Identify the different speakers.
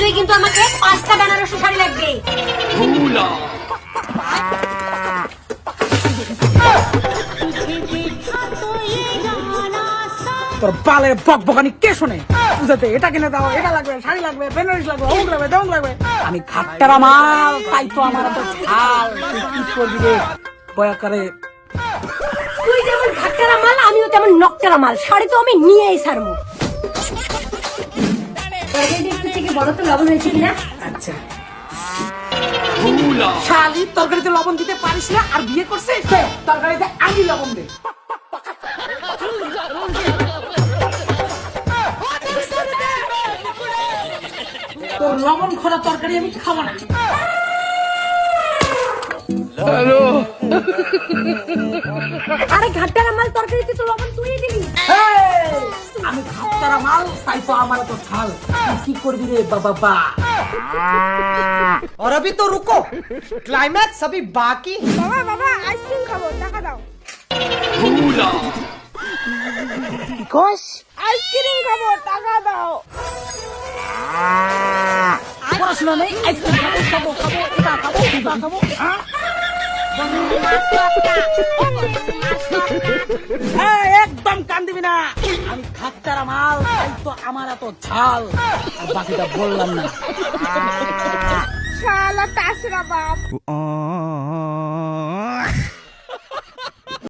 Speaker 1: শীঘ্রই কিন্তু আমাকে 5টা বেনারসি শাড়ি লাগবে।
Speaker 2: তোর বালের বকবকানি কে শোনে? বুঝাতে এটা কিনে দাও, এটা লাগবে, শাড়ি লাগবে, বেনারসি লাগবে, অমুক লাগবে, তেমন লাগবে। আমি খাট্টারা মাল, তাই তো আমার এত ঝাল। তুই কি করবি রে বয়াকারে?
Speaker 1: তুই যেমন ঘাট্টারা মাল, আমিও তেমন নকটারা মাল। শাড়ি তো আমি নিয়েই ছাড়বো। তরকারিটা একটু থেকে বড় তো লবণ হয়েছে কিনা?
Speaker 2: আচ্ছা শালি, তরকারিতে লবণ দিতে পারিস না আর বিয়ে করছিস? তরকারিতে আমি লবণ দে। তোর লবণ খোলা তরকারি আমি খাবো না।
Speaker 1: আরে ঘাট্টারা মাল, তরকারিতে তো লবণ তুই দিলি।
Speaker 2: আমি খাপ্তারা মাল, তাই তো আমার তো ঝাল। তুই কি করবি রে বাবা?
Speaker 3: और अभी तो रुको, क्लाइमैक्स अभी बाकी।
Speaker 4: বাবা বাবা আইসক্রিম খাবো, টাকা দাও। আইসক্রিম খাবো, টাকা দাও।
Speaker 2: পড়াশোনা নেই, আইসক্রিম খাবো, এটা খাবো, ওটা খাবো। একদম কান দিবি না। আমি খাচ্চারা মাল, তাই তো আমার এত ঝাল। আর বাকিটা বললাম না।
Speaker 4: শালা তাসরা বাপ।